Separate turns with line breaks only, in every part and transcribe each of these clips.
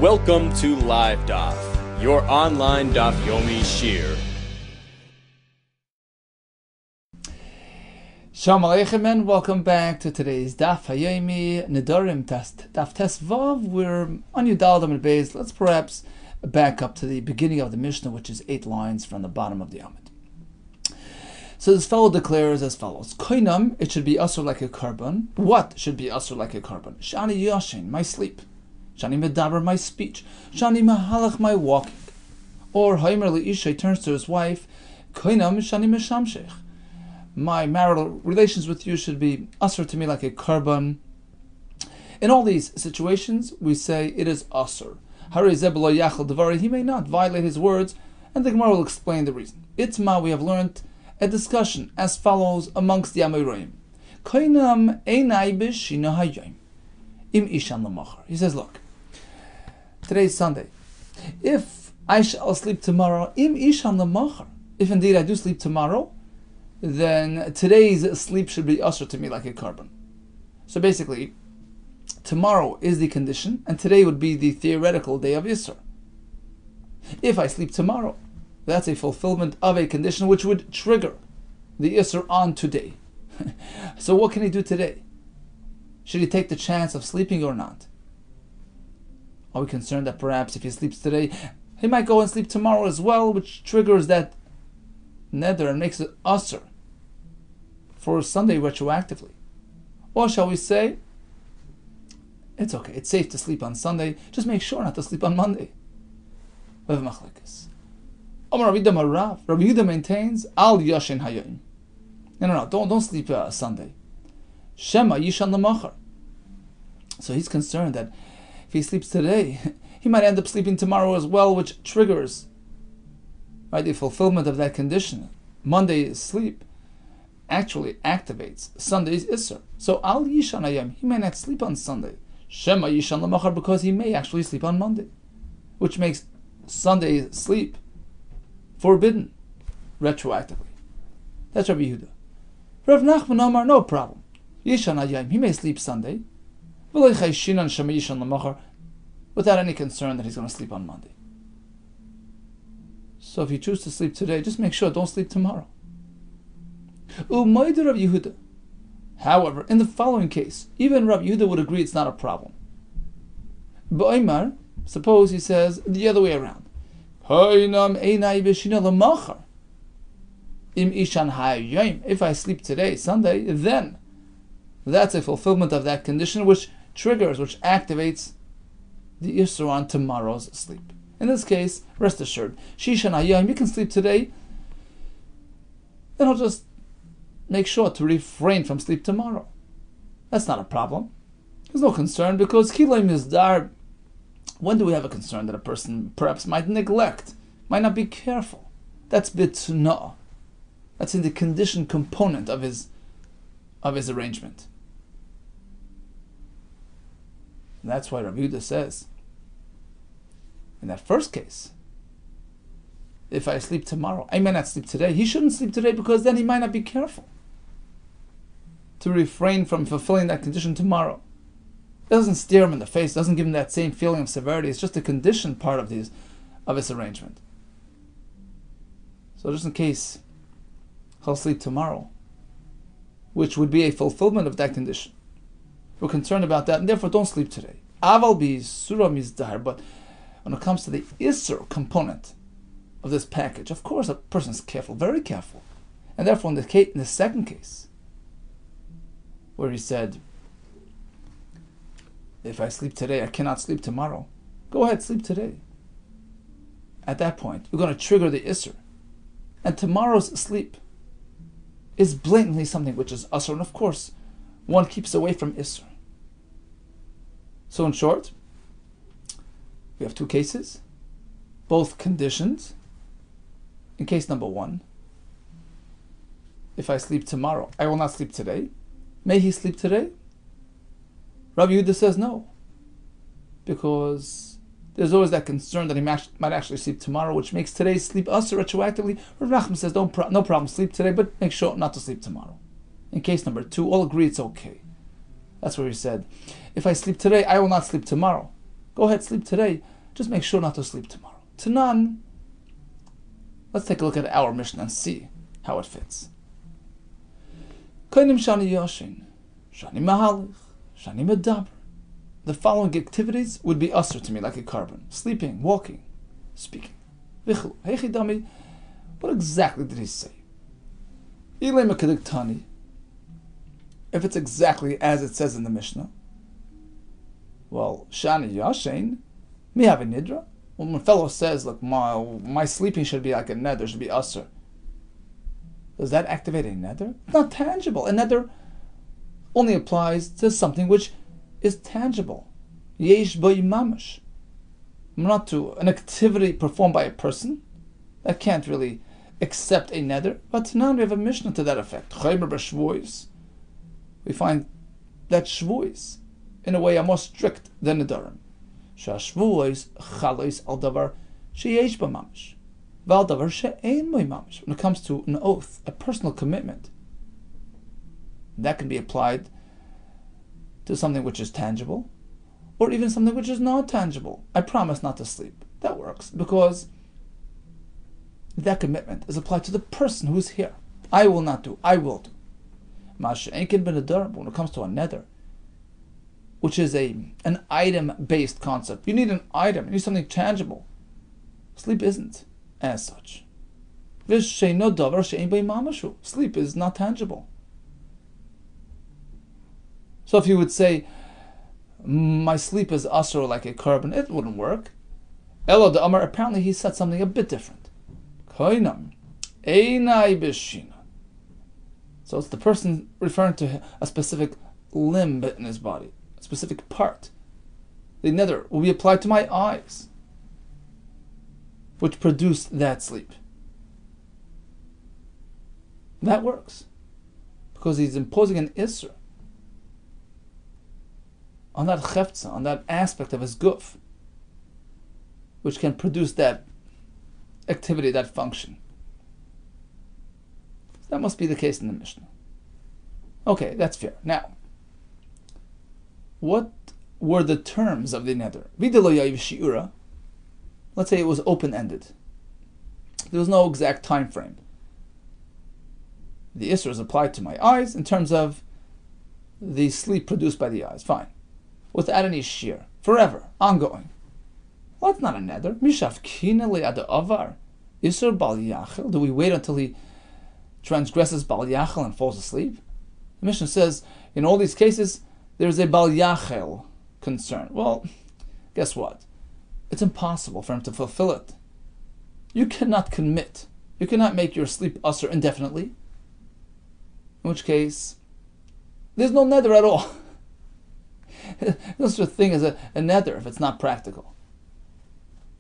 Welcome to Live Daf, your online Daf Yomi Shir.
Shalom Aleichem and welcome back to today's Daf Hayomi Nedarim test. Daf Test Vav, we're on Yudal Amud Beis. Let's perhaps back up to the beginning of the Mishnah, which is 8 lines from the bottom of the Amud. So this fellow declares as follows: Koinam, it should be asur like a carbon. What should be asur like a carbon? Shani yashin, my sleep. Shani medaber, my speech. Shani mahalach, my walking. Or Haimer Leisha turns to his wife, Koinam shani meshamshech. My marital relations with you should be asur to me like a carbon. In all these situations, we say it is asur. Hari zebelo yachal devari, he may not violate his words, and the Gemara will explain the reason. Itma, we have learned a discussion as follows amongst the Amoraim. Koinam einai b'shina hayom im ishan l'machar. He says, look, today's Sunday. If I shall sleep tomorrow, im ishan l'machar, if indeed I do sleep tomorrow, then today's sleep should be usher to me like a carbon. So basically, tomorrow is the condition, and today would be the theoretical day of Isser. If I sleep tomorrow, that's a fulfillment of a condition which would trigger the Isser on today. So what can he do today? Should he take the chance of sleeping or not? Are we concerned that perhaps if he sleeps today, he might go and sleep tomorrow as well, which triggers that nether and makes it Isser for Sunday retroactively? Or shall we say, it's okay, it's safe to sleep on Sunday, just make sure not to sleep on Monday? We have machlekes. Rabbi Yehuda maintains, Al Yashin Hayom. No, don't sleep Sunday. Shema Yishan L'machar. So he's concerned that if he sleeps today, he might end up sleeping tomorrow as well, which triggers, right, the fulfillment of that condition. Monday's sleep actually activates Sunday's Isser. So Al Yishan Hayom, he may not sleep on Sunday. Shema Yishan L'machar, because he may actually sleep on Monday, which makes Sunday's sleep forbidden retroactively. That's Rabbi Yehuda. Rav Nachman Omar, no problem. Yishan Hayom, he may sleep Sunday, without any concern that he's going to sleep on Monday. So if you choose to sleep today, just make sure don't sleep tomorrow. Umayda Rabbi Yehuda. However, in the following case, even Rabbi Yehuda would agree it's not a problem. Ba'imar, suppose he says the other way around. If I sleep today, Sunday, then that's a fulfillment of that condition which triggers, which activates the Isser on tomorrow's sleep. In this case, rest assured, Shishan Hayom, you can sleep today, then I'll just make sure to refrain from sleep tomorrow. That's not a problem. There's no concern, because Kilay Mizdar, when do we have a concern that a person perhaps might neglect, might not be careful? That's bitna. That's in the condition component of his arrangement. And that's why Rabbi Yehuda says, in that first case, if I sleep tomorrow, I may not sleep today. He shouldn't sleep today because then he might not be careful to refrain from fulfilling that condition tomorrow. It doesn't stare him in the face, doesn't give him that same feeling of severity. It's just a conditioned part of his arrangement. So just in case he'll sleep tomorrow, which would be a fulfillment of that condition, we're concerned about that, and therefore don't sleep today. Aval bi surah mizdar, but when it comes to the Isser component of this package, of course a person's careful, very careful. And therefore in the second case, where he said, if I sleep today, I cannot sleep tomorrow, go ahead, sleep today. At that point, we're going to trigger the Isser. And tomorrow's sleep is blatantly something which is Asr, and of course, one keeps away from Isser. So in short, we have two cases, both conditions. In case number one, if I sleep tomorrow, I will not sleep today. May he sleep today? Rabbi Yehuda says no, because there's always that concern that he might actually sleep tomorrow, which makes today's sleep usher retroactively. Rav Nachman says no problem, sleep today, but make sure not to sleep tomorrow. In case number two, all agree it's okay. That's where he said, if I sleep today, I will not sleep tomorrow. Go ahead, sleep today, just make sure not to sleep tomorrow. Tanan, let's take a look at our Mishnah and see how it fits. Koinim shani yoshin, shani mahalich, shani medaber. The following activities would be usher to me like a carbon: sleeping, walking, speaking. Vichlu, heichidami. What exactly did he say? Ilay mekadiktani. If it's exactly as it says in the Mishnah, well, shani yashin, me have a nidra. When a fellow says, look, my sleeping should be like a neder, should be usher. Does that activate a neder? It's not tangible. A neder only applies to something which is tangible. Yesh bo mamash. Not to an activity performed by a person that can't really accept a neder. But now we have a Mishnah to that effect. We find that shvuos, in a way, are more strict than Nedarim. Shashvuos chalois al davar sheyesh bo mamash. Val davar she'ein bo mamash. When it comes to an oath, a personal commitment, that can be applied to something which is tangible, or even something which is not tangible. I promise not to sleep. That works because that commitment is applied to the person who's here. I will not do. I will do. When it comes to a neder, which is an item-based concept, you need an item. You need something tangible. Sleep isn't as such. Sleep is not tangible. So if you would say, my sleep is asr like a carbon, it wouldn't work. Elo de Amar, apparently he said something a bit different. Koinam, einai b'shina. So it's the person referring to a specific limb in his body, a specific part. The nether will be applied to my eyes, which produce that sleep. That works, because he's imposing an isra on that chefza, on that aspect of his guf, which can produce that activity, that function. So that must be the case in the Mishnah. Okay, that's fair. Now, what were the terms of the neder? Videlo yayiv shi'ura. Let's say it was open-ended. There was no exact time frame. The isra is applied to my eyes in terms of the sleep produced by the eyes. Fine. Without any shear, forever, ongoing. Well, that's not a neder. Mishafkina le'ada avar. Isur bal yachel. Do we wait until he transgresses bal yachel and falls asleep? The Mishnah says, in all these cases, there's a bal yachel concern. Well, guess what? It's impossible for him to fulfill it. You cannot commit. You cannot make your sleep usher indefinitely. In which case, there's no neder at all. There's such a thing as a neder if it's not practical.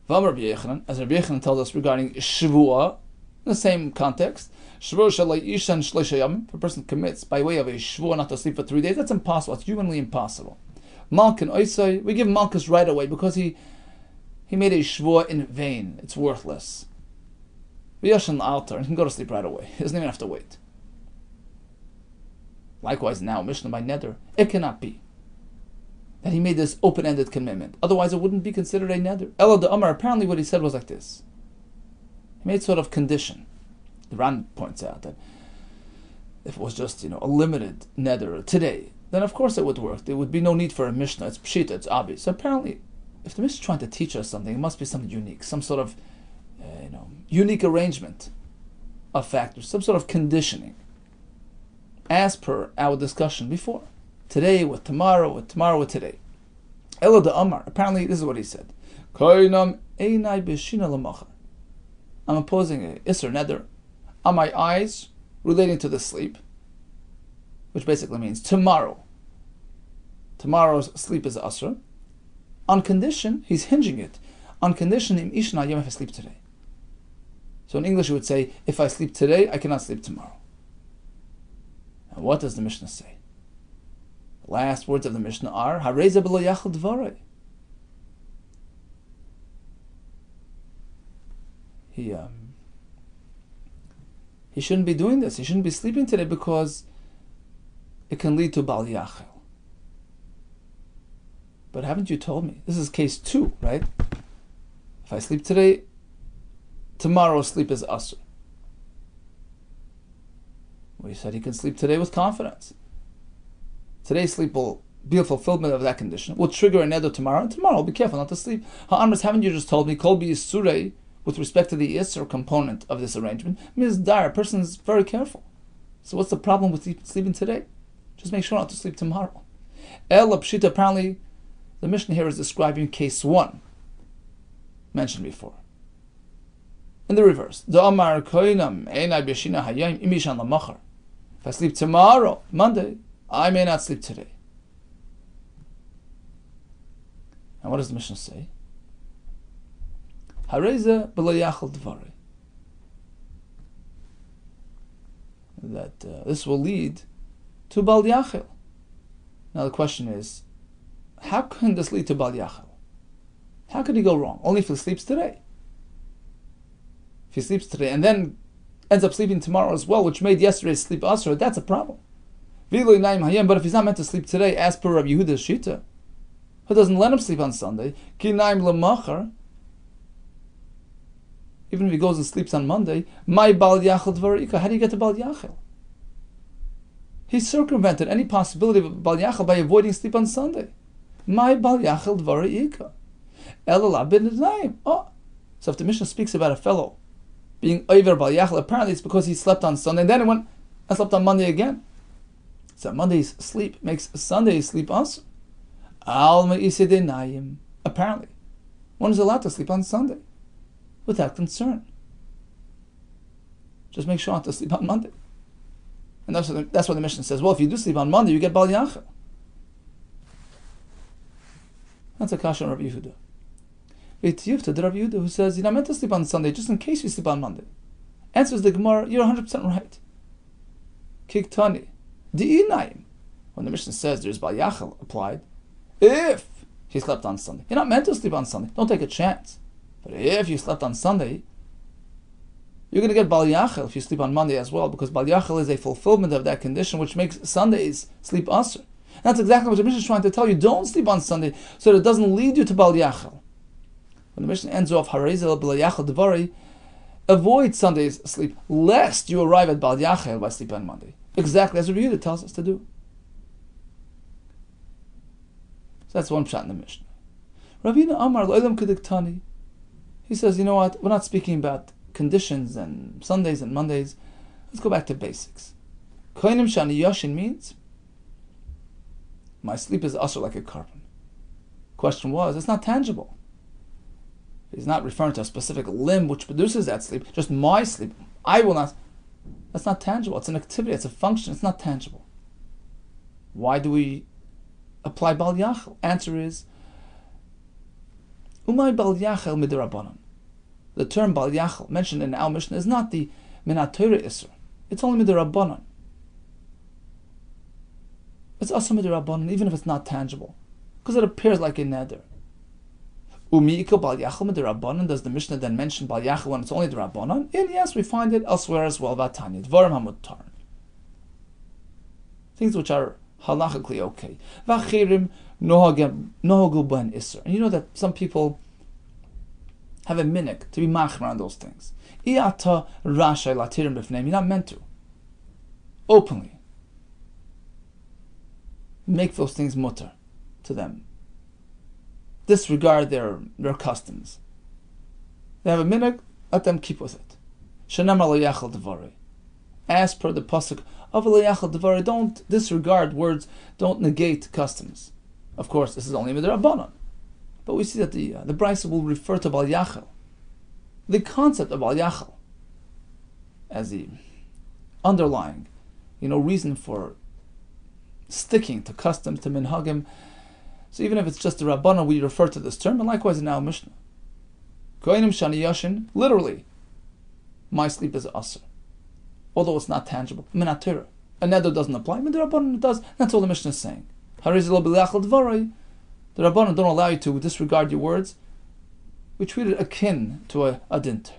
As Rabbi Yehuda told us regarding shvuah, in the same context, if a person commits by way of a shvuah not to sleep for 3 days, that's impossible. It's humanly impossible. Malkin oisai, we give malchus right away because he made a shvuah in vain. It's worthless. V'yashan altar, and he can go to sleep right away. He doesn't even have to wait. Likewise, now Mishnah by neder, it cannot be that he made this open-ended commitment. Otherwise, it wouldn't be considered a neder. Elo de Amar, apparently what he said was like this. He made sort of condition. The Ran points out that if it was just, a limited neder today, then of course it would work. There would be no need for a Mishnah. It's pshita, it's obvious. So apparently, if the Mishnah is trying to teach us something, it must be something unique, some sort of, unique arrangement of factors, some sort of conditioning, as per our discussion before. Today with tomorrow with today. Elo de Amar, apparently this is what he said. I'm imposing a isser neder on my eyes relating to the sleep, which basically means tomorrow. Tomorrow's sleep is asr. On condition, he's hinging it. On condition, im ishna yom, if I sleep today. So in English, you would say, if I sleep today, I cannot sleep tomorrow. And what does the Mishnah say? The last words of the Mishnah are, Hareza b'lo yachal dvarei. He shouldn't be doing this. He shouldn't be sleeping today because it can lead to bal yachal. But haven't you told me? This is case 2, right? If I sleep today, tomorrow's sleep is asr. We said he can sleep today with confidence. Today's sleep will be a fulfillment of that condition. Will trigger a neder tomorrow, and tomorrow will be careful not to sleep. Ha'amris, haven't you just told me, kol b'yisurei, with respect to the isur component of this arrangement, means dire, a person is very careful. So what's the problem with sleeping today? Just make sure not to sleep tomorrow. El Pshita, apparently, the Mishnah here is describing case 1, mentioned before. In the reverse, if I sleep tomorrow, Monday, I may not sleep today. And what does the Mishnah say? That this will lead to Bal Yachil. Now the question is, how can this lead to Bal Yachil? How could he go wrong? Only if he sleeps today. If he sleeps today and then ends up sleeping tomorrow as well, which made yesterday's sleep asr, that's a problem. But if he's not meant to sleep today, as per Rabbi Yehuda's Shita, who doesn't let him sleep on Sunday, even if he goes and sleeps on Monday, my Bal Yachil Dvarika, how do you get to Bal Yachil? He circumvented any possibility of Bal Yachil by avoiding sleep on Sunday. My Bal Yachil Dvarika. Elala bin Nedarim. Oh, so if the Mishnah speaks about a fellow being over Bal Yachil, apparently it's because he slept on Sunday and then he went and slept on Monday again. So Monday's sleep makes Sunday's sleep also. Apparently, one is allowed to sleep on Sunday without concern. Just make sure not to sleep on Monday. And that's what the Mishnah says. Well, if you do sleep on Monday, you get Bal Yachil. That's a kasha on Rabbi Yehuda. The Rabbi Yehuda who says you're not meant to sleep on Sunday just in case you sleep on Monday. Answers the Gemara, you're 100% right. Kiktani. Di'inayim. When the Mishnah says there's Bal Yachil applied, if he slept on Sunday. You're not meant to sleep on Sunday. Don't take a chance. But if you slept on Sunday, you're going to get Bal Yachil if you sleep on Monday as well, because Bal Yachil is a fulfillment of that condition which makes Sunday's sleep asr. That's exactly what the Mishnah is trying to tell you. Don't sleep on Sunday so that it doesn't lead you to Bal Yachil. When the Mishnah ends off, Harezil Bal Yachil Devari, avoid Sunday's sleep, lest you arrive at Bal Yachil by sleeping on Monday. Exactly as Rabbi Yehuda tells us to do. So that's one pshat in the Mishnah. Ravina Amar Lo'elam Kediktani. He says, you know what? We're not speaking about conditions and Sundays and Mondays. Let's go back to basics. Koinim Shani Yoshin means my sleep is usher like a carbon. Question was, it's not tangible. He's not referring to a specific limb which produces that sleep. Just my sleep. I will not. That's not tangible. It's an activity. It's a function. It's not tangible. Why do we apply Bal Yachil? Answer is, Umay Bal Yachil midirabanan. The term Bal Yachil mentioned in our Mishnah is not the Minat Torah Isser. It's only midirabanan. It's also midirabanan, even if it's not tangible, because it appears like a neder. Umiika Bal Yachil midirabanan. Does the Mishnah then mention Bal Yachil when it's only the Rabbanan? And yes, we find it elsewhere as well. Vatanya Dvarim Hamutar. Things which are halachically okay. Vachirim nohagu ben isser. And you know that some people have a minhag to be machmer on those things. Iata rashay latirim b'fneim. You're not meant to openly make those things mutter to them. Disregard their customs. They have a minhag, let them keep with it. Shenamar lo yachal devarei. As per the pasuk of lo yachal devarei, don't disregard words, don't negate customs. Of course, this is only midrabanan, but we see that the brisa will refer to Bal Yachil, the concept of Bal Yachil, as the underlying, reason for sticking to customs, to minhagim. So even if it's just a Rabbana, we refer to this term, and likewise in our Mishnah. Koinim Shani Yashin, literally, my sleep is asr. Although it's not tangible. Minat Torah. A neder doesn't apply, but the Rabbanan does. That's all the Mishnah is saying. The Rabbanan don't allow you to disregard your words. We treat it akin to a dinter.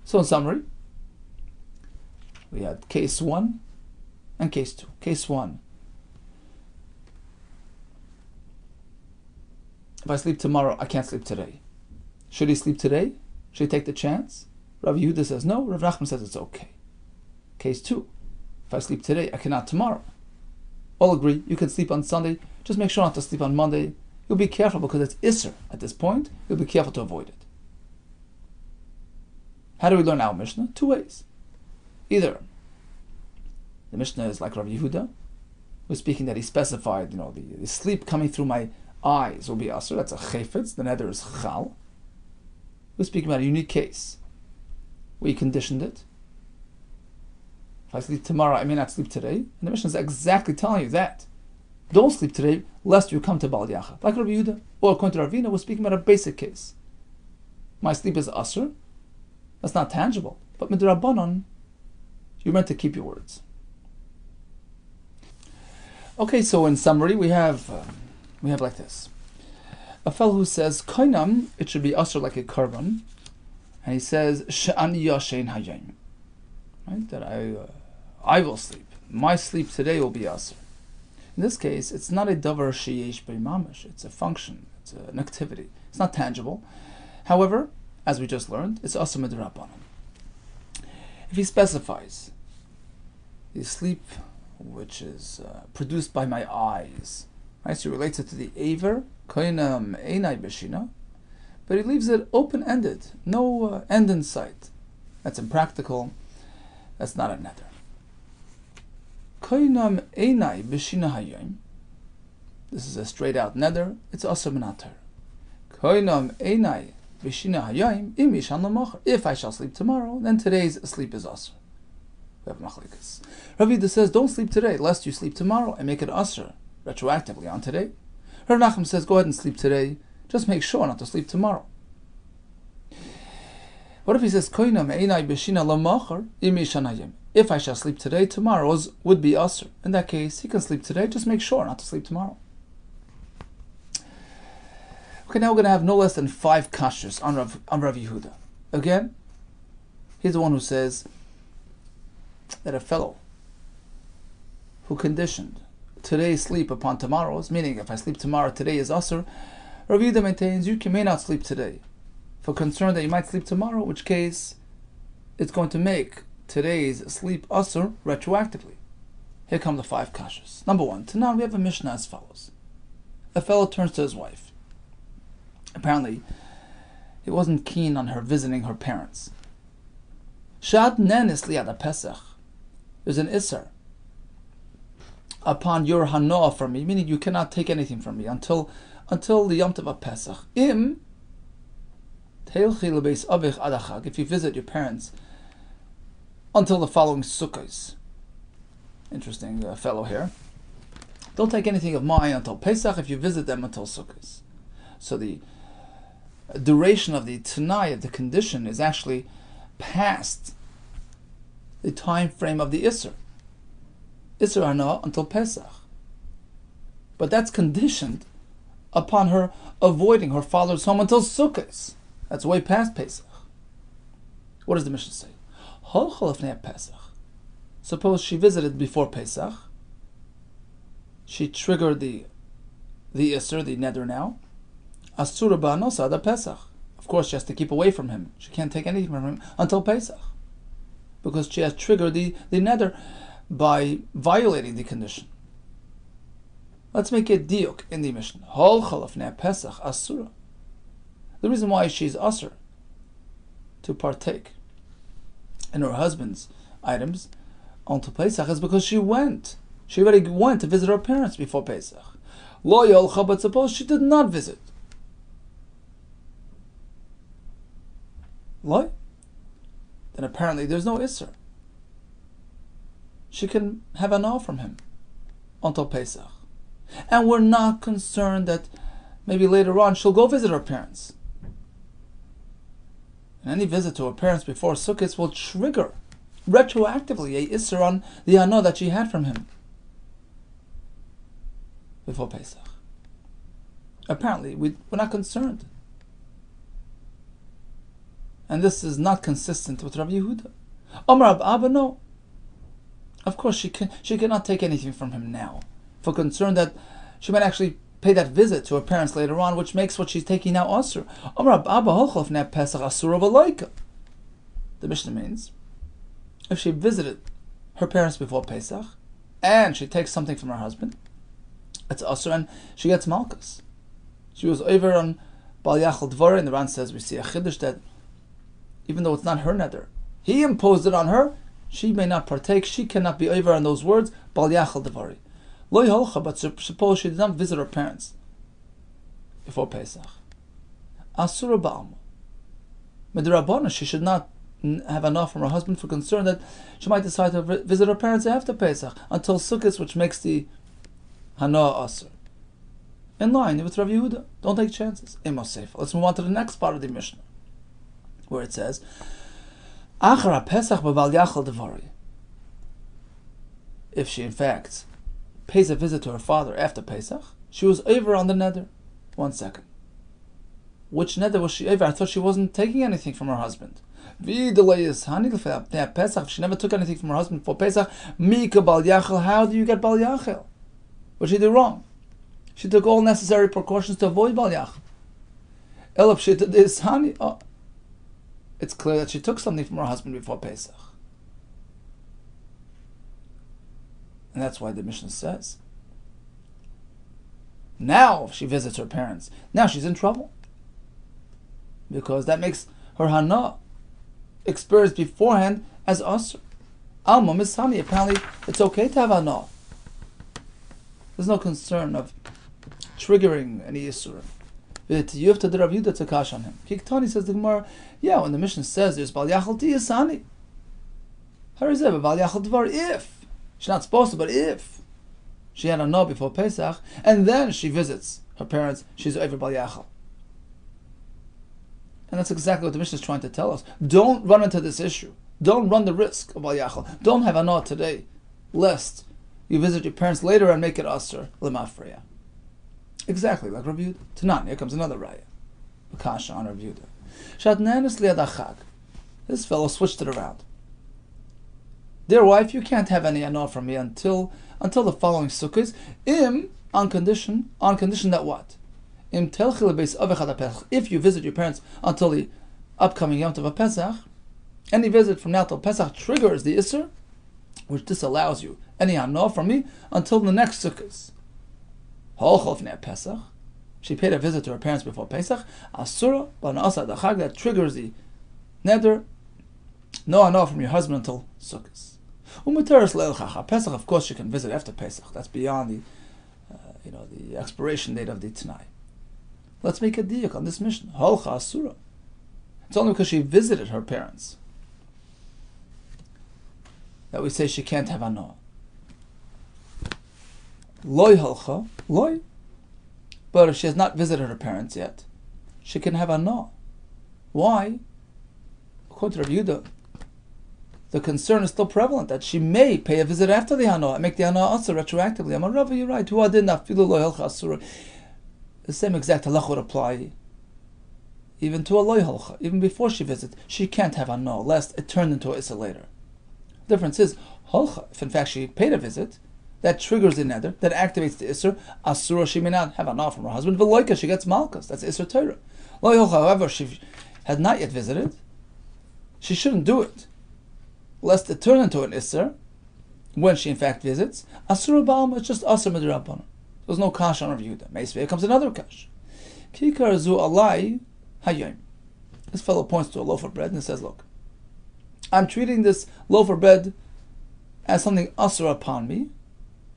So in summary, we had case 1 and case 2. Case 1. if I sleep tomorrow, I can't sleep today. Should he sleep today? Should he take the chance? Rabbi Yehuda says no. Rav Nachman says it's okay. Case 2. If I sleep today, I cannot tomorrow. All agree, you can sleep on Sunday. Just make sure not to sleep on Monday. You'll be careful because it's Isser at this point. You'll be careful to avoid it. How do we learn our Mishnah? 2 ways. Either the Mishnah is like Rabbi Yehuda, who's speaking that he specified, the sleep coming through my eyes will be Asr. That's a Chayfetz. The nether is Chal. We're speaking about a unique case where he conditioned it. If I sleep tomorrow, I may not sleep today. And the Mishnah is exactly telling you that. Don't sleep today, lest you come to Bal Yachad. Like Rabbi Yehuda, or according to Ravina, we're speaking about a basic case. My sleep is Asr. That's not tangible. But Midrabanan, you're meant to keep your words. Okay, so in summary, we have like this. A fellow who says, Koinam, it should be Asr like a korban. And he says, Sha'ani yashein hayayim. Right? That I will sleep. My sleep today will be Asr. In this case, it's not a davar sheyesh b'mamish. It's a function. It's an activity. It's not tangible. However, as we just learned, it's Asr midrabanan. If he specifies the sleep which is produced by my eyes, right? So he relates it to the aver, koinam einai b'shina, but he leaves it open-ended, no end in sight. That's impractical. That's not a nether. Koinam einai b'shina hayom. This is a straight-out nether. It's also menater. Koinam einai b'shina hayom im yishan l'mocher. If I shall sleep tomorrow, then today's sleep is asr. We have machlikas. Rabbi Yehuda says, don't sleep today, lest you sleep tomorrow and make it asr retroactively on today. Rav Nachman says, go ahead and sleep today. Just make sure not to sleep tomorrow. What if he says, Koinam einai b'shina l'mocher im yishan hayom? If I shall sleep today, tomorrow's would be asr. In that case, he can sleep today. Just make sure not to sleep tomorrow. Okay, now we're going to have no less than 5 kashas on Rav Yehuda. Again, he's the one who says that a fellow who conditioned today's sleep upon tomorrow's, meaning if I sleep tomorrow, today is asr. Rav Yehuda maintains you may not sleep today for concern that you might sleep tomorrow, in which case it's going to make today's sleep asr retroactively. Here come the 5 kashas. Number 1, Tanan, we have a Mishnah as follows. A fellow turns to his wife. Apparently, he wasn't keen on her visiting her parents. Shad nenis liad Pesach. There's an isser upon your hanoah from me, meaning you cannot take anything from me until the Yom Tov Pesach. Im teilchi lebeis avich adachag. If you visit your parents until the following Sukkos. Interesting fellow here. Don't take anything of mine until Pesach if you visit them until Sukkos. So the duration of the Tanai, of the condition, is actually past the time frame of the Isser. Isser Hana until Pesach. But that's conditioned upon her avoiding her father's home until Sukkos. That's way past Pesach. What does the Mishnah say? Pesach. Suppose she visited before Pesach. She triggered the Isser, the Neder now. Asura ba'anosa da Pesach. Of course, she has to keep away from him. She can't take anything from him until Pesach, because she has triggered the Neder by violating the condition. Let's make it diuk in the Mishnah. Hol chalafnei Pesach asura. The reason why she's asur to partake in her husband's items until Pesach is because she already went to visit her parents before Pesach. Lo yolcha, but suppose she did not visit. Lo? Then apparently there's no Isser. She can have an off from him until Pesach. And we're not concerned that maybe later on she'll go visit her parents. And any visit to her parents before Sukkot will trigger retroactively a Isser on the Hana that she had from him before Pesach. Apparently, we're not concerned. And this is not consistent with Rabbi Yehuda. Amar Abba, no. Of course, she cannot take anything from him now, for concern that she might actually pay that visit to her parents later on, which makes what she's taking now asur. The Mishnah means, if she visited her parents before Pesach, and she takes something from her husband, it's asur, and she gets malchus. She was over on Bal Yachal Dvar, and the Ran says we see a chiddush that even though it's not her neder, he imposed it on her, she may not partake, she cannot be over on those words, Bal Yachal Dvari. Lo yholcha, but suppose she did not visit her parents before Pesach. Asura ba'alma. Midrabana, she should not have enough from her husband for concern that she might decide to visit her parents after Pesach until Sukkot, which makes the Hana Asur. In line with Rabbi Yehuda, don't take chances. Let's move on to the next part of the Mishnah, where it says, Achara Pesach b'Bal Yachal Devari. If she in fact pays a visit to her father after Pesach, she was over on the neder. 1 second. Which neder was she over? I thought she wasn't taking anything from her husband. Pesach, she never took anything from her husband for Pesach. Mika Bal Yachal, how do you get Bal Yachal? What did she do wrong? She took all necessary precautions to avoid Bal Yachal. It's clear that she took something from her husband before Pesach. And that's why the Mishnah says, now she visits her parents. Now she's in trouble. Because that makes her Hana experienced beforehand as Asr. Alma Misani, apparently it's okay to have Hana. There's no concern of triggering any Yisur. You have to do Rabbi Yehuda Takash on him. Kiktani says the Gemara, yeah, when the Mishnah says there's Bal Yachal Tiyasani. How is that? Bal Yachal Dvar, if. She's not supposed to, but if she had a no before Pesach, and then she visits her parents, she's over Bal Yachal. And that's exactly what the Mishnah is trying to tell us. Don't run into this issue. Don't run the risk of Bal Yachal. Don't have a no today, lest you visit your parents later and make it Asr Lemafreya. Exactly like Rabbi Yehuda. Tanan, here comes another raya. Bakasha on Rabbi Yehuda. Shatnanis liadachag. This fellow switched it around. Dear wife, you can't have any anah from me until the following sukkahs. On condition that what? If you visit your parents until the upcoming Yom Tov Pesach, any visit from now till Pesach triggers the Isser, which disallows you any anah from me until the next sukkahs. Pesach, she paid a visit to her parents before Pesach. Asura, that triggers the neder. No anah from your husband until sukkahs. Pesach, of course, she can visit after Pesach. That's beyond the expiration date of the Tanai. Let's make a diak on this mission. Holcha Asura. It's only because she visited her parents that we say she can't have anah. Loy holcha, loy. But if she has not visited her parents yet, she can have anah. Why? According to Rabbi Yehuda, the concern is still prevalent that she may pay a visit after the hana and make the hana asur retroactively. I'm a Rabbi, you're right. The same exact halach would apply even to a loy halcha. Even before she visits, she can't have hana, lest it turned into a issa later. The difference is, halcha, if in fact she paid a visit, that triggers the neder, that activates the isser. Asura, she may not have hana from her husband. V'loika, she gets malchus. That's isser Torah. Loy halcha, however, she had not yet visited. She shouldn't do it, lest it turn into an Isser when she in fact visits. Asura Ba'alma, it's just Asur Midrabbanan. There's no kash on Rabbi Yehuda. Meisvei comes another kash. Kikar zu alai hayom. This fellow points to a loaf of bread and says, look, I'm treating this loaf of bread as something Asur upon me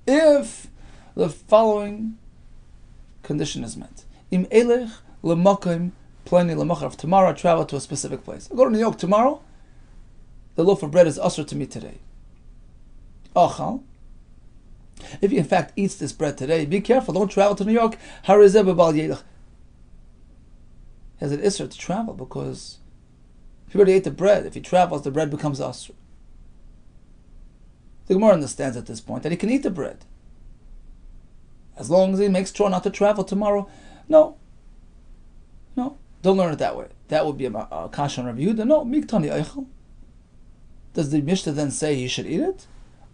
if the following condition is met. Im elech l'makim pleni l'machar. Tomorrow I travel to a specific place. I go to New York tomorrow. The loaf of bread is asur to me today. Achal. If he in fact eats this bread today, be careful, don't travel to New York. Harizeh b'bal yelech. He has an isser to travel because if he already ate the bread, if he travels, the bread becomes asur. The Gemara understands at this point that he can eat the bread, as long as he makes sure not to travel tomorrow. No, don't learn it that way. That would be a kasha on Rabbi Yehuda. No, miktani eichel. Does the Mishnah then say he should eat it?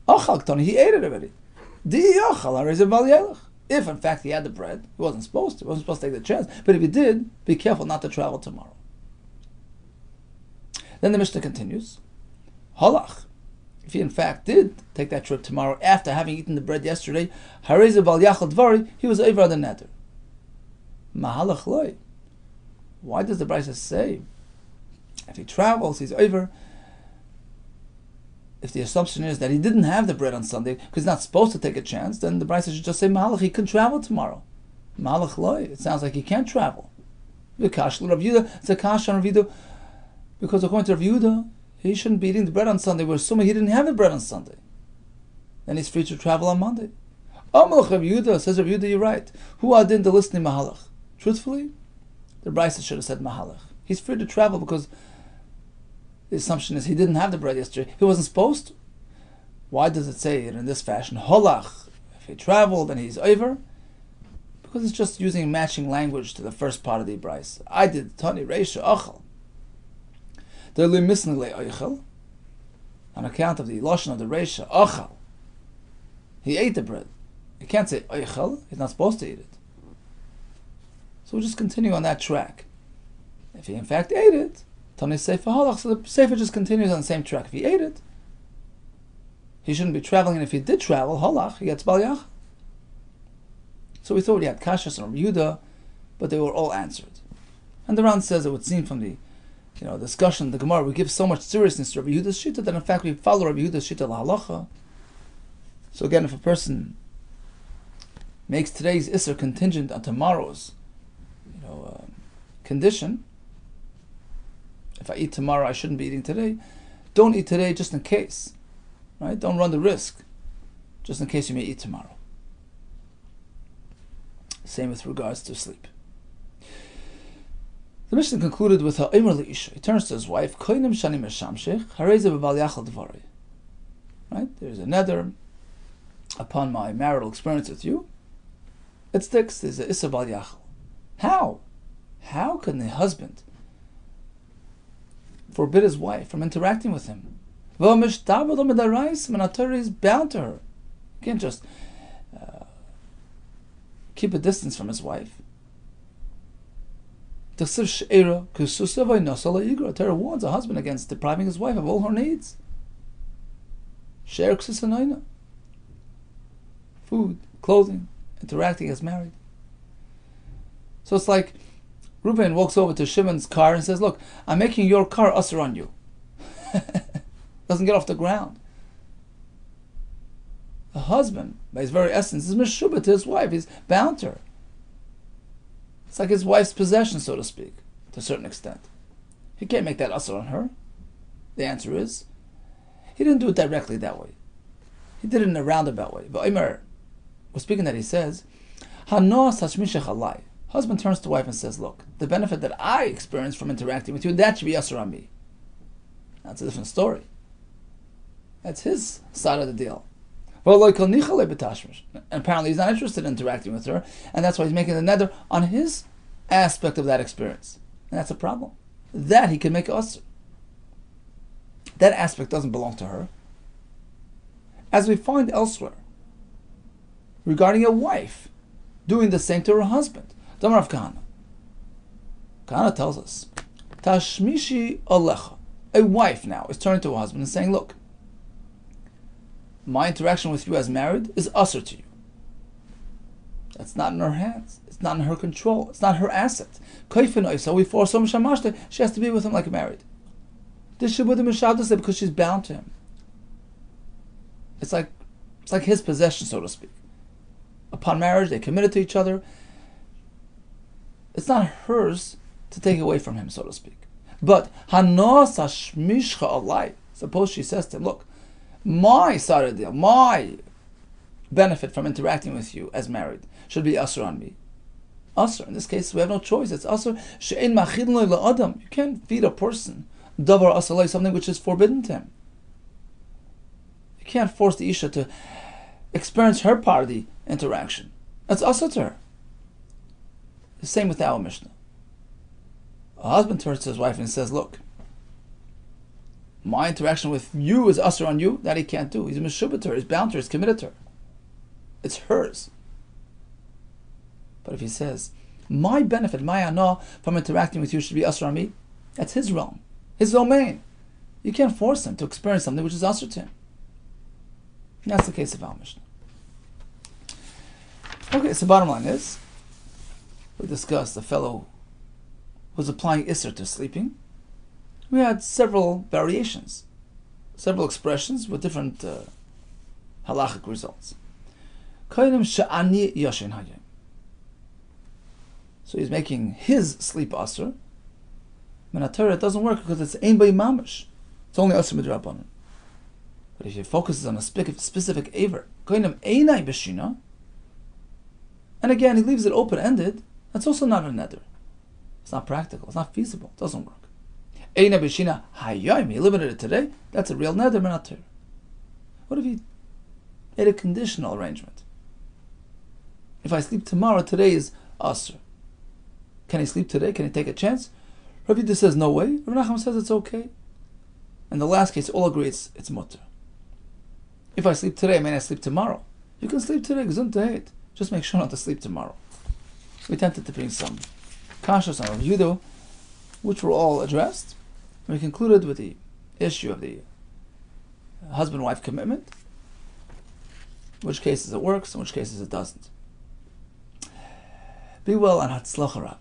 Achal ktani, he ate it already. Di achal harizeh b'al yelech. If in fact he had the bread, he wasn't supposed to. He wasn't supposed to take the chance. But if he did, be careful not to travel tomorrow. Then the Mishnah continues. Halach. If he in fact did take that trip tomorrow after having eaten the bread yesterday, hareze bal yachal dvari, he was over the neder. Mahalach loy. Why does the Brisa say if he travels, he's over? If the assumption is that he didn't have the bread on Sunday because he's not supposed to take a chance, then the Brisa should just say Mahalach, he can travel tomorrow. Mahalach loy. It sounds like he can't travel. It's a kash on Rav Yehuda, because according to Rav Yehuda, he shouldn't be eating the bread on Sunday. We're assuming he didn't have the bread on Sunday. Then he's free to travel on Monday. Amalach Rav Yehuda, says Rav Yehuda, you're right. Who adin the listening Mahalach? Truthfully, the Brisa should have said Mahalach. He's free to travel because the assumption is he didn't have the bread yesterday. He wasn't supposed to. Why does it say it in this fashion? Holach. If he traveled, then he's over. Because it's just using matching language to the first part of the Brisa. I did Tani Reisha Achal. They're missing le Eichel on account of the lotion of the Reisha Achal. He ate the bread. You can't say Eichel. He's not supposed to eat it. So we'll just continue on that track. If he in fact ate it, Tani Sefer Halach, so the Sefer just continues on the same track. If he ate it, he shouldn't be traveling, and if he did travel, Halach, he gets Bal Yachal. So we thought we had Kashas and Yehuda, but they were all answered. And the Ran says it would seem from the discussion, the Gemara, we give so much seriousness to Rabbi Yehuda's Shita that in fact we follow Rabbi Yehuda's Shita lahalacha. So again, if a person makes today's Isser contingent on tomorrow's condition, if I eat tomorrow, I shouldn't be eating today. Don't eat today just in case. Right? Don't run the risk just in case you may eat tomorrow. Same with regards to sleep. The Mishnah concluded with Ha'imr Li'isha. He turns to his wife, Koinim Shani Meshamshech, Hareze B'Bal Yachal Dvari. Right? There's a neder upon my marital experience with you. It sticks. There's a Issa Bal Yachal. How? How can the husband forbid his wife from interacting with him? Manatari is bound to her. He can't just keep a distance from his wife. Torah warns a husband against depriving his wife of all her needs. Food, clothing, interacting as married. So it's like Reuben walks over to Shimon's car and says, look, I'm making your car usher on you. Doesn't get off the ground. The husband, by his very essence, is meshubah to his wife. He's bound to her. It's like his wife's possession, so to speak, to a certain extent. He can't make that usher on her. The answer is, he didn't do it directly that way. He did it in a roundabout way. But Omer, we're speaking that he says, husband turns to wife and says, look, the benefit that I experience from interacting with you, that should be usher on me. That's a different story. That's his side of the deal. And apparently he's not interested in interacting with her, and that's why he's making the neder on his aspect of that experience. And that's a problem. That he can make usher. That aspect doesn't belong to her. As we find elsewhere, regarding a wife doing the same to her husband. Damar of Kahana. Kahana tells us, Tashmishi Alecha. A wife now is turning to her husband and saying, look, my interaction with you as married is usher to you. That's not in her hands. It's not in her control. It's not her asset. So we force her, she has to be with him like married. This should be the Mishabda because she's bound to him. It's like his possession, so to speak. Upon marriage, they committed to each other. It's not hers to take away from him, so to speak. But suppose she says to him, look, my side of the deal, my benefit from interacting with you as married should be usher on me. Usher, in this case, we have no choice. It's usher. You can't feed a person davar asalai, something which is forbidden to him. You can't force the Isha to experience her part of the interaction. That's usher to her. The same with our Mishnah. A husband turns to his wife and says, look, my interaction with you is usher on you. That he can't do. He's a meshubah to her. He's bound to her. He's committed to her. It's hers. But if he says, my benefit, my ana from interacting with you should be asr on me, that's his realm, his domain. You can't force him to experience something which is asr to him. And that's the case of our Mishnah. Okay, so bottom line is, we discussed the fellow who was applying isser to sleeping. We had several variations, several expressions with different halachic results. So he's making his sleep asr. Minatara, it doesn't work because it's ein by mamash. It's only asr midrabanan. But if he focuses on a specific aver, koinem einai b'shina, and again he leaves it open-ended, that's also not a neder. It's not practical. It's not feasible. It doesn't work. Einai b'shina hayayim. He limited it today. That's a real neder minatara. What if he made a conditional arrangement? If I sleep tomorrow, today is asr. Can he sleep today? Can he take a chance? Rabbi Yehuda says no way. Rabbi Nachman says it's okay. In the last case, all agree it's mutter. If I sleep today, may I sleep tomorrow? You can sleep today, gesundheit. Just make sure not to sleep tomorrow. We attempted to bring some kashas on Rabbi Yehuda, which were all addressed. And we concluded with the issue of the husband-wife commitment. In which cases it works, in which cases it doesn't. Be well and hatzlacha Rabbah.